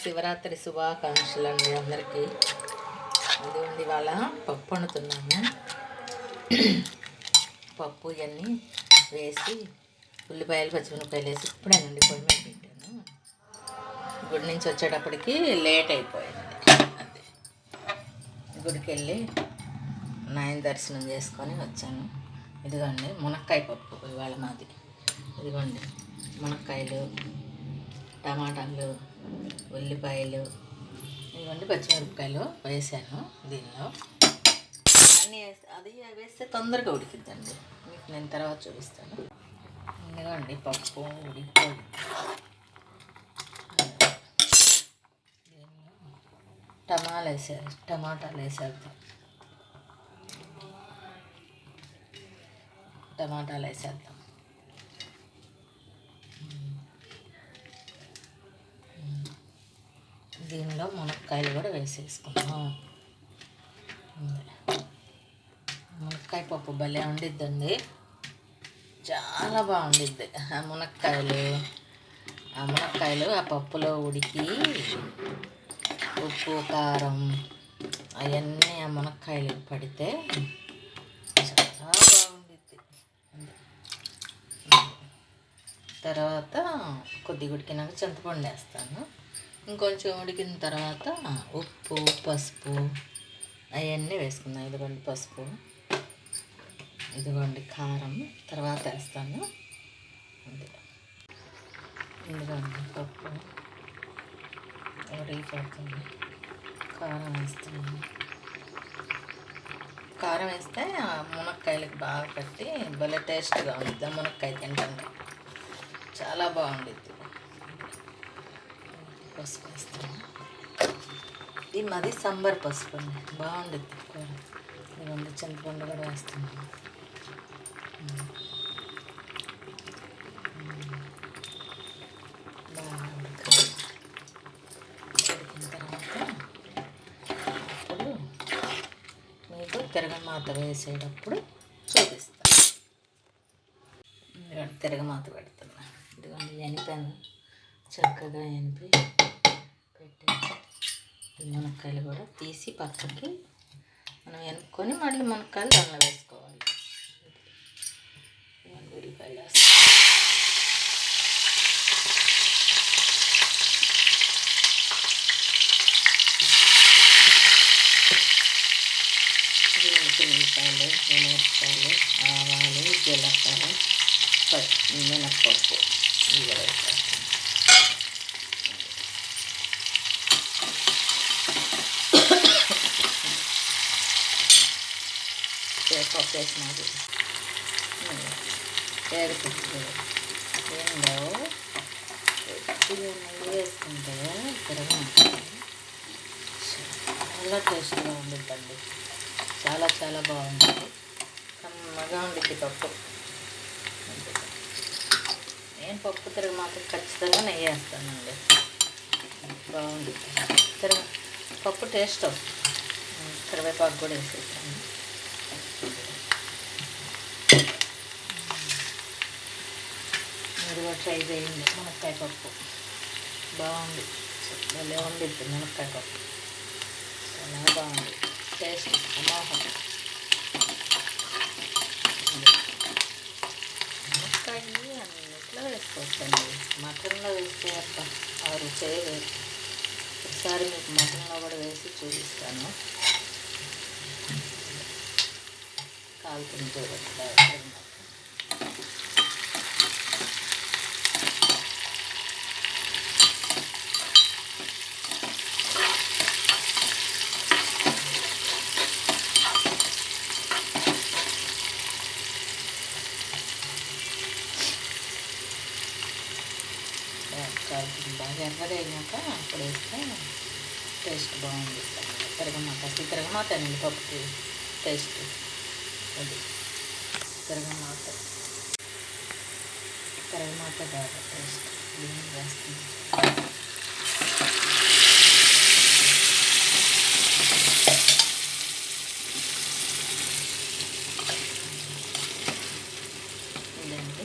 మహాశివరాత్రి శుభాకాంక్షలు అండి అందరికీ. ఇదిగోండి ఇవాళ పప్పు వండుతున్నాను. పప్పు ఇవన్నీ వేసి ఉల్లిపాయలు పచ్చిమిరపకాయలు వేసి ఇప్పుడేనండి పొయ్యి మీద పెట్టాను. గుడి నుంచి వచ్చేటప్పటికి లేట్ అయిపోయింది. అంతే, గుడికి వెళ్ళి నాయన దర్శనం చేసుకొని వచ్చాను. ఇదిగోండి మునక్కాయ పప్పు ఇవాళ మాది. ఇదిగోండి మునక్కాయలు, టమాటాలు, ఉల్లిపాయలు, ఇదిగోండి పచ్చిమిరపకాయలు వేసాను. దీనిలో అన్నీ అది వేస్తే తొందరగా ఉడికిద్దండి. మీకు నేను తర్వాత చూపిస్తాను. ఇదిగోండి పప్పు ఉడికిపోయింది. టమాటాలు వేసేద్దాం. దీనిలో మునక్కాయలు కూడా వేసేసుకున్నాం. మునక్కాయ పప్పు భలే వండిద్దండి, చాలా బాగుండిద్ది. ఆ మునక్కాయలు ఆ పప్పులో ఉడికి ఉప్పు కారం అవన్నీ ఆ మునక్కాయలు పడితే చాలా బాగుండిద్ది. తర్వాత కొద్దిగా ఉడికినాక చింతపండు వేస్తాను. ఇంకొంచెం ఉడికిన తర్వాత ఉప్పు, పసుపు అవన్నీ వేసుకున్నాను. ఇదిగోండి పసుపు, ఇదిగోండి కారం తర్వాత వేస్తాను. ఇదిగోండి పప్పు ఉడికిపోతుంది. కారం వేస్తాను. కారం వేస్తే ఆ మునక్కాయలకి బాగా పట్టి భలే టేస్ట్గా ఉంటుంది. ఆ మునక్కాయ తింటుంటే చాలా బాగుండిద్ది. పసుపు వేస్తాను. ఇది మాది సాంబార్ పసుపు అండి, బాగుండిద్ది కూర. ఇదిగోండి చింతపండు కూడా వేస్తున్నాను. బాగా ఉడికిన తర్వాత అప్పుడు మీకు తిరగమాత వేసేటప్పుడు చూపిస్తాను. ఇదిగోండి తిరగమాత పెడుతున్నా. ఇదిగోండి ఎనిపాను, చక్కగా ఎనిపి పెట్టాను. మునక్కాయలు కూడా తీసి పక్కకి మనం ఎనుక్కొని మళ్ళీ మునక్కాయలు దానిలో వేసుకోవాలి. ఉల్లిపాయలు వేస్తాం. ఉల్లిపాయలు, మిరపకాయలు, ఆవాలు, జీలకర్ర, మినప్పప్పు ఇవి వేస్తాం. పప్పు వేసినది ఏడుకుంటుంది. ఏందో నెయ్యి వేసుకుంటే చాలా టేస్ట్గా ఉండిద్దండి. చాలా చాలా బాగుంటుంది. కమ్మగా ఉండిద్ది పప్పు. నేను పప్పు తిరగ మాత్రం ఖచ్చితంగా నెయ్యి వేస్తానండి, బాగుంటుంది. పప్పు టేస్ట్ వస్తుంది. కరివేపాకు కూడా వేసేస్తాను. మీరు కూడా ట్రై చేయండి. మునక్కాయ పప్పు బాగుంది, భలే వండిద్ది. మునక్కాయ పప్పు చాలా బాగుంది, టేస్ట్ అమోహం. మునక్కాయ అన్నిట్లో వేసుకోవచ్చండి. మటన్లో వేస్తే అప్ప ఆ రుచే వేరు. ఒకసారి మీకు మటన్లో కూడా వేసి చూపిస్తాను. కాలుతుంది చూడండి. బాగా ఎర్రగా అయినాక అప్పుడు వేస్తే టేస్ట్ బాగుంది. తిరగమాత అండి పప్పుకి టేస్ట్. అది తిరగమాత బాగా టేస్ట్. బియ్యం వేస్తుంది. ఇదండి